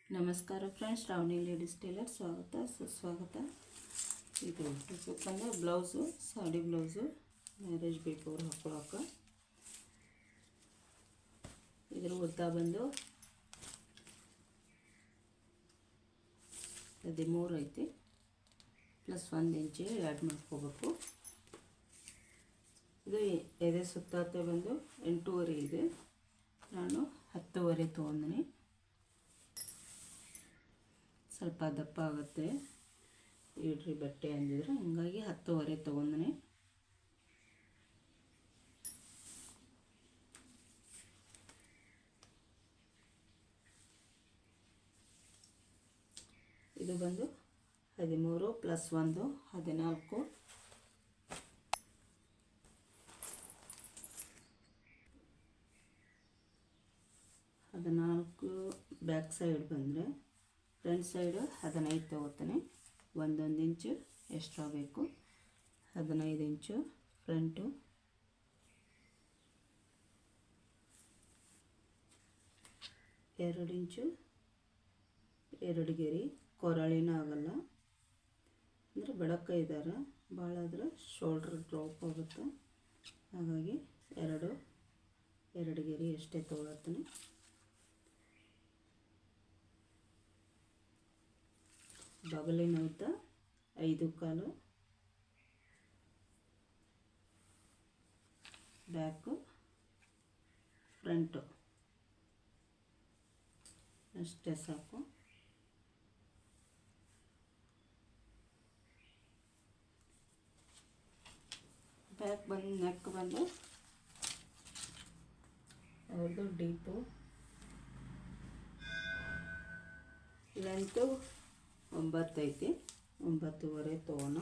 ನಮಸ್ಕಾರ friends, Shravani ladies Taylor ಸ್ವಾಗತ ಸುಸ್ವಾಗತ. ಇದು ಬೇಕಂದ್ರೆ ಬ್ಲೌಸು, ಸಾಡಿ ಬ್ಲೌಸು, ಮ್ಯಾರೇಜ್ ಬೇಕವ್ರು ಹಾಕೊಳ್ಳೋಕೆ. ಇದ್ರ ಉದ್ದ ಬಂದು 13 ಐತಿ, ಪ್ಲಸ್ 1 ಇಂಚ್ ಆ್ಯಡ್ ಮಾಡ್ಕೋಬೇಕು. ಇದು ಎದೆ ಸುತ್ತಾತೆ ಬಂದು 8.5 ಇದೆ, ನಾನು 10.5 ತೊಗೊಂಡಿನಿ. ಸ್ವಲ್ಪ ದಪ್ಪ ಆಗುತ್ತೆ ಇಡ್ರಿ ಬಟ್ಟೆ ಅಂದಿದ್ರೆ, ಹಂಗಾಗಿ 10.5 ತೊಗೊಂಡಿನಿ. ಇದು ಬಂದು 13 ಪ್ಲಸ್ 1 14. ಬ್ಯಾಕ್ ಸೈಡ್ ಬಂದರೆ ಫ್ರಂಟ್ ಸೈಡು 15 ತೊಗೋತೀನಿ. 1 ಇಂಚು ಎಕ್ಸ್ಟ್ರಾ ಬೇಕು. 15 ಇಂಚು ಫ್ರಂಟು, 2 ಇಂಚು 2 ಗೆರೆ. ಕೊರಳಿನ ಆಗಲ್ಲ ಅಂದರೆ ಬೆಳಕ ಇದ್ದಾರೆ, ಭಾಳ ಆದ್ರೆ ಶೋಲ್ಡ್ರ್ ಡ್ರಾಪ್ ಆಗುತ್ತೆ. ಹಾಗಾಗಿ 2 ಗೆರೆ ಅಷ್ಟೇ ತೊಗೊಳ್ತೀನಿ. ಬಗಲಿನ ಉದ್ದ 5.25, ಬ್ಯಾಕು ಫ್ರಂಟು ಅಷ್ಟೇ ಸಾಕು. ಬ್ಯಾಕ್ ಬಂದು ನೆಕ್ ಬಂದು ಅವ್ರದ್ದು ಡೀಪು, ಲೆಂತು 9 ಐತಿ, 9.5 ತೊಗೋಣ.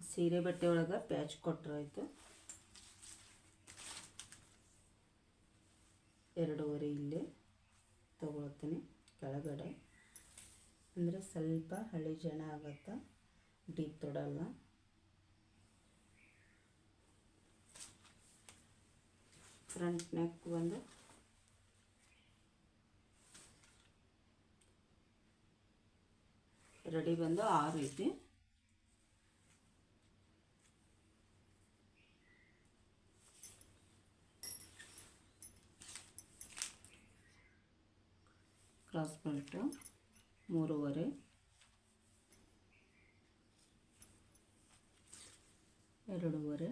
ಸೀರೆ ಬಟ್ಟೆ ಒಳಗೆ ಪ್ಯಾಚ್ ಕೊಟ್ಟರಾಯ್ತು. 2.5 ಇಲ್ಲೇ ತೊಗೊಳ್ತೀನಿ ಕೆಳಗಡೆ, ಅಂದರೆ ಸ್ವಲ್ಪ ಹಳಿ ಜನ ಆಗುತ್ತೆ, ಡೀಪ್ ತೊಡಲ್ಲ. ಫ್ರಂಟ್ ನೆಕ್ ಬಂದು ರೆಡಿ ಬಂದು 6 ಐತಿ. ಕ್ರಾಸ್ ಬೆಲ್ಟು 3.5, ಎರಡೂವರೆ.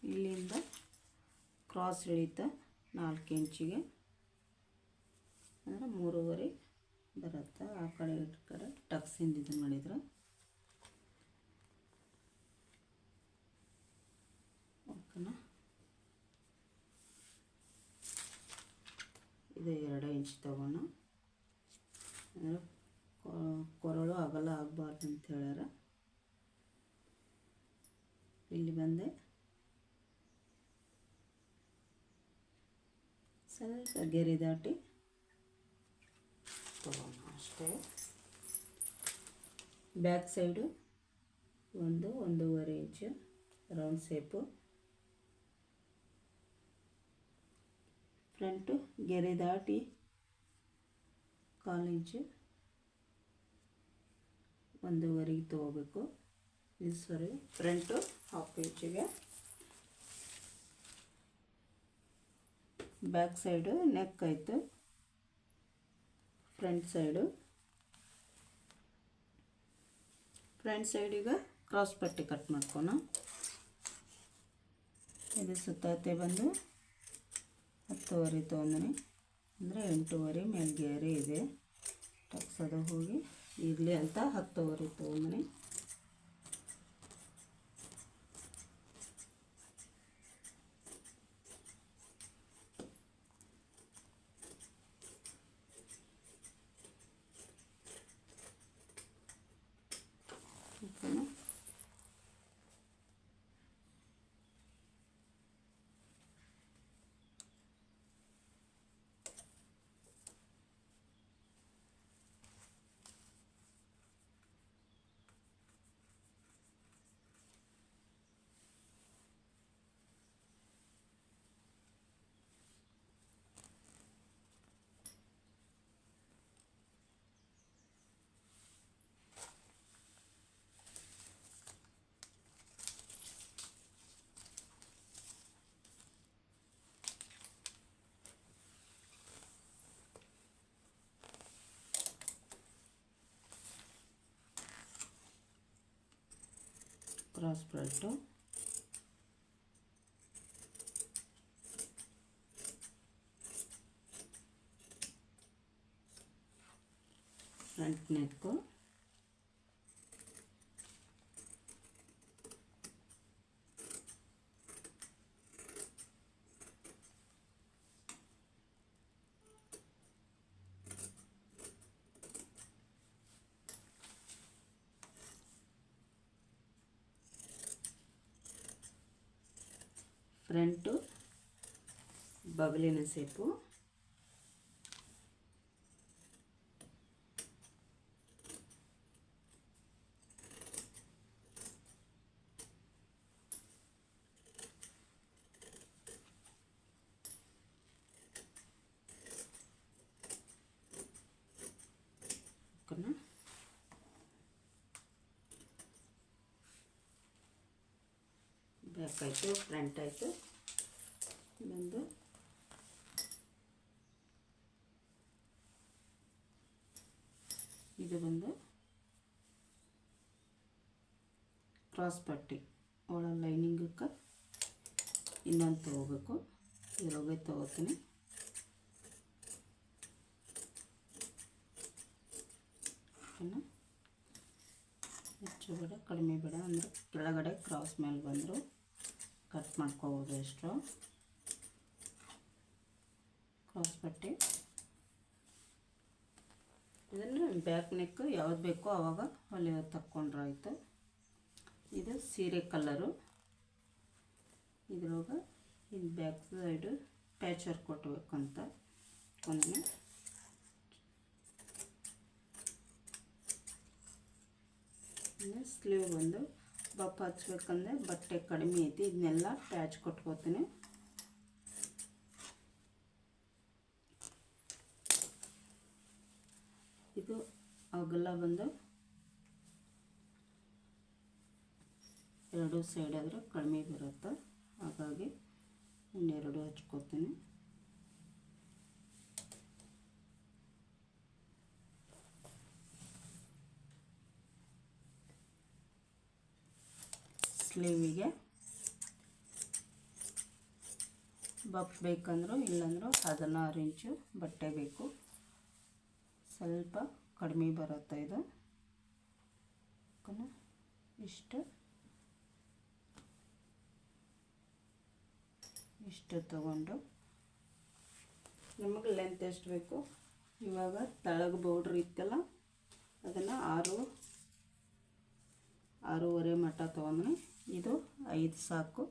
ಇಲ್ಲಿಂದ ಕ್ರಾಸ್ ಎಳಿತ 4 ಇಂಚಿಗೆ, ಅಂದರೆ 3.5 ಬರುತ್ತೆ. ಆ ಕಡೆ ಈ ಕಡೆ ಟಕ್ಸಿಂದ ಇದನ್ನು ಮಾಡಿದ್ರೆ ಓಕೆನಾ. ಇದು 2 ಇಂಚ್ ತೊಗೋಣ, ಅಂದರೆ ಕೊರಳು ಅಗಲ ಆಗಬಾರ್ದು ಅಂತ ಹೇಳ್ಯಾರ. ಇಲ್ಲಿ ಬಂದೆ ಸ್ವಲ್ಪ ಗೆರೆ ದಾಟಿ ತೊಗೋಣ ಅಷ್ಟೇ. ಬ್ಯಾಕ್ ಸೈಡು 1.5 ಇಂಚು ರೌಂಡ್ ಶೇಪು. ಫ್ರಂಟು ಗೆರೆ ದಾಟಿ 1/4 ಇಂಚು 1.5 ತೊಗೋಬೇಕು. ಇದು ಸರಿ. ಫ್ರಂಟು 1/2 ಇಂಚಿಗೆ. ಬ್ಯಾಕ್ ಸೈಡು ನೆಕ್ ಆಯಿತು. ಫ್ರಂಟ್ ಸೈಡಿಗೆ ಕ್ರಾಸ್ ಪಟ್ಟಿ ಕಟ್ ಮಾಡ್ಕೋಣ. ಇದು ಸುತ್ತಾತೆ ಬಂದು 10.5 ತೊಗೊಂಡಿನಿ, ಅಂದರೆ 8.5 ಮೇಲೆ ಗೆರೆ ಇದೆ. ಟಕ್ಸದ ಹೋಗಿ ಇರಲಿ ಅಂತ 10.5 ತೊಗೊಂಡಿನಿ. ಓಕೆನಾ. ಕ್ರಾಸ್ ಬೆಲ್ಟು, ಫ್ರಂಟ್ ನೆಕ್ಕು, ಫ್ರಂಟು ಬಗಲಿನ ಸೇಪು, ಬ್ಯಾಕ್ ಆಯಿತು, ಫ್ರಂಟ್ ಆಯಿತು. ಬಂದು ಇದು ಬಂದು ಕ್ರಾಸ್ ಪಟ್ಟಿ ಒಳ ಲೈನಿಂಗಕ್ಕೆ ಇನ್ನೊಂದು ತೊಗೋಬೇಕು. ಇದ್ರೊಳಗೆ ತೊಗೋತೀನಿ. ಹೆಚ್ಚು ಬೇಡ ಕಡಿಮೆ ಬೇಡ, ಅಂದರೆ ಕೆಳಗಡೆ ಕ್ರಾಸ್ ಮೇಲೆ ಬಂದರು ಕಟ್ ಮಾಡ್ಕೋಬೋದು. ಎಷ್ಟು ಕ್ರಾಸ್ ಪಟ್ಟಿ ಇದನ್ನು ಬ್ಯಾಕ್ ನೆಕ್ ಯಾವ್ದು ಬೇಕೋ ಆವಾಗ ಹೊಲಿ ತಕ್ಕೊಂಡ್ರೆ ಆಯಿತು. ಇದು ಸೀರೆ ಕಲರು. ಇದ್ರೊಳಗೆ ಇದು ಬ್ಯಾಕ್ ಸೈಡು ಪ್ಯಾಚ್ ವರ್ಕ್ ಕೊಟ್ಟಬೇಕಂತ ಒಮ್ಮೆ ಸ್ಲೀವ್ ಬಂದು ಬಪ್ಪ ಹಚ್ಬೇಕಂದ್ರೆ ಬಟ್ಟೆ ಕಡಿಮೆ ಐತಿ, ಇದನ್ನೆಲ್ಲ ಪ್ಯಾಚ್ ಕೊಟ್ಕೋತೀನಿ. ಇದು ಅಗಲ ಬಂದು ಎರಡು ಸೈಡ್ ಆದರೆ ಕಡಿಮೆ ಬರುತ್ತೆ, ಹಾಗಾಗಿ ಇನ್ನೆರಡು ಹಚ್ಕೋತೀನಿ. ಸ್ಲೀವಿಗೆ ಬಪ್ ಬೇಕಂದ್ರೂ ಇಲ್ಲಾಂದ್ರೂ 16 ಇಂಚು ಬಟ್ಟೆ ಬೇಕು. ಸ್ವಲ್ಪ ಕಡಿಮೆ ಬರುತ್ತೆ ಇದು. ಇಷ್ಟು ತಗೊಂಡು ನಮಗೆ ಲೆಂತ್ ಎಷ್ಟು ಬೇಕು, ಇವಾಗ ತಳಗ ಬೌಡ್ರ್ ಇತ್ತಲ್ಲ ಅದನ್ನು 6.5 ಮಟ್ಟ ತೊಗೊಂಡ್ರೆ ಇದು 5 ಸಾಕು.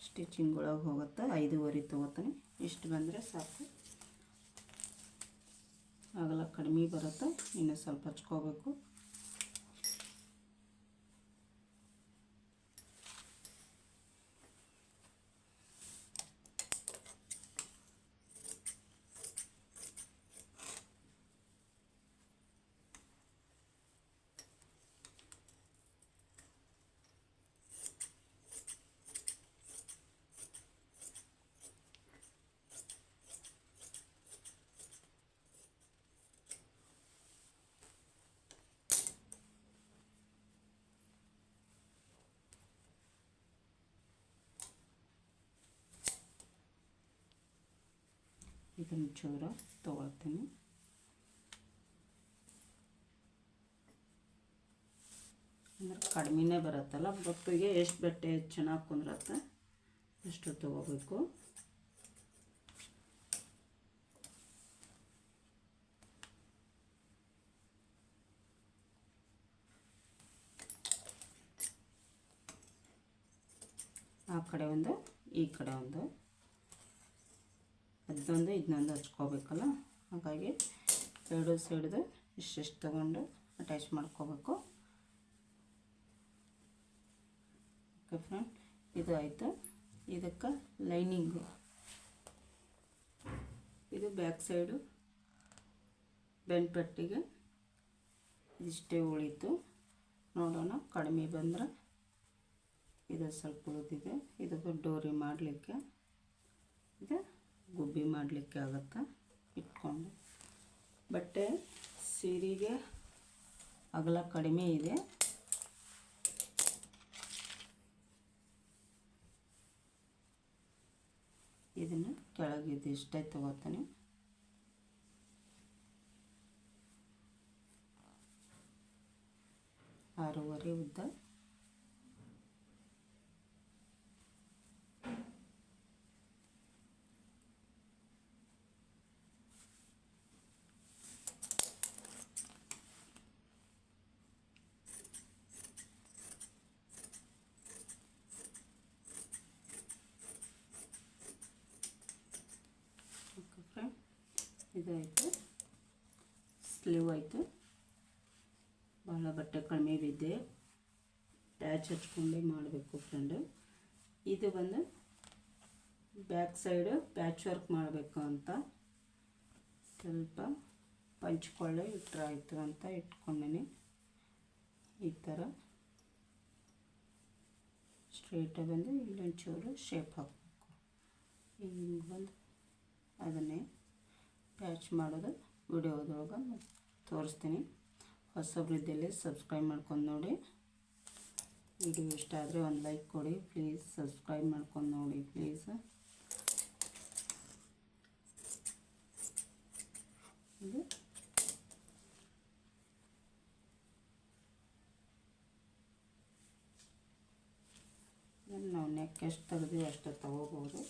ಸ್ಟಿಚಿಂಗ್ ಒಳಗೆ ಹೋಗುತ್ತೆ. 5.5 ತೊಗೋತೀನಿ. ಇಷ್ಟು ಬಂದರೆ ಸಾಕು. ಆಗಲ್ಲ ಕಡಿಮೆ ಬರುತ್ತೆ, ಇನ್ನೂ ಸ್ವಲ್ಪ ಹಚ್ಕೋಬೇಕು. ಇದನ್ನು ಚೂರ ತೊಗೊಳ್ತೀನಿ. ಅಂದ್ರೆ ಕಡಿಮೆನೇ ಬರುತ್ತಲ್ಲ, ಬಪ್ಪಿಗೆ ಎಷ್ಟು ಬಟ್ಟೆ ಚೆನ್ನಾಗಿ ಕುಂದ್ರತ್ತೆ ಅಷ್ಟು ತೊಗೋಬೇಕು. ಆ ಕಡೆ ಒಂದು ಈ ಕಡೆ ಒಂದು ಅದೊಂದು ಇದನ್ನೊಂದು ಹಚ್ಕೋಬೇಕಲ್ಲ, ಹಾಗಾಗಿ ಎರಡು ಸೈಡ್ದು ಇಷ್ಟಿಷ್ಟು ತಗೊಂಡು ಅಟ್ಯಾಚ್ ಮಾಡ್ಕೋಬೇಕು. ಓಕೆ ಫ್ರೆಂಡ್, ಇದು ಆಯಿತು. ಇದಕ್ಕೆ ಲೈನಿಂಗು ಇದು ಬ್ಯಾಕ್ ಸೈಡು ಬೆಂಡ್ ಪಟ್ಟಿಗೆ ಇದಿಷ್ಟೇ ಉಳಿತು. ನೋಡೋಣ, ಕಡಿಮೆ ಬಂದರೆ ಇದು ಸ್ವಲ್ಪ ಉಳಿದಿದೆ. ಇದಕ್ಕೆ ಡೋರಿ ಮಾಡಲಿಕ್ಕೆ ಇದು ಗುಬ್ಬಿ ಮಾಡಲಿಕ್ಕೆ ಆಗುತ್ತೆ. ಇಟ್ಕೊಂಡು ಬಟ್ಟೆ ಸೀರೆಗೆ ಅಗಲ ಕಡಿಮೆ ಇದೆ, ಇದನ್ನು ಕೆಳಗಿದ್ದು ಇಷ್ಟೇ ತಗೋತಾನೆ. ಆರೂವರೆ ಉದ್ದ. ಇದಾಯಿತು, ಸ್ಲೀವ್ ಆಯಿತು. ಭಾಳ ಬಟ್ಟೆ ಕಡಿಮೆ ಬಿದ್ದೆ, ಪ್ಯಾಚ್ ಹಚ್ಕೊಂಡೇ ಮಾಡಬೇಕು ಫ್ರೆಂಡು. ಇದು ಬಂದು ಬ್ಯಾಕ್ ಸೈಡು ಪ್ಯಾಚ್ ವರ್ಕ್ ಮಾಡಬೇಕು ಅಂತ ಸ್ವಲ್ಪ ಪಂಚ್ಕೊಳ್ಳೆ ಇಟ್ಟರೆ ಆಯಿತು ಅಂತ ಇಟ್ಕೊಂಡೇನೆ. ಈ ಥರ ಸ್ಟ್ರೈಟಾಗಿ ಬಂದು ಇಲ್ಲೊಂಚೂರು ಶೇಪ್ ಹಾಕಬೇಕು. ಹಿಂಗೆ ಬಂದು ಅದನ್ನೇ ಪ್ಯಾಚ್ ಮಾಡೋದು ವಿಡಿಯೋದೊಳಗೆ ತೋರಿಸ್ತೀನಿ. ಹೊಸಬ್ರಿದ್ದಲ್ಲಿ ಸಬ್ಸ್ಕ್ರೈಬ್ ಮಾಡ್ಕೊಂಡು ನೋಡಿ. ವಿಡಿಯೋ ಇಷ್ಟ ಆದರೆ ಒಂದು ಲೈಕ್ ಕೊಡಿ ಪ್ಲೀಸ್. ಸಬ್ಸ್ಕ್ರೈಬ್ ಮಾಡ್ಕೊಂಡು ನೋಡಿ ಪ್ಲೀಸ್. ಇದು ನಾವು ನೆಕ್ ಎಷ್ಟು ತೆಗೆದೀವಿ ಅಷ್ಟು ತಗೋಬೋದು.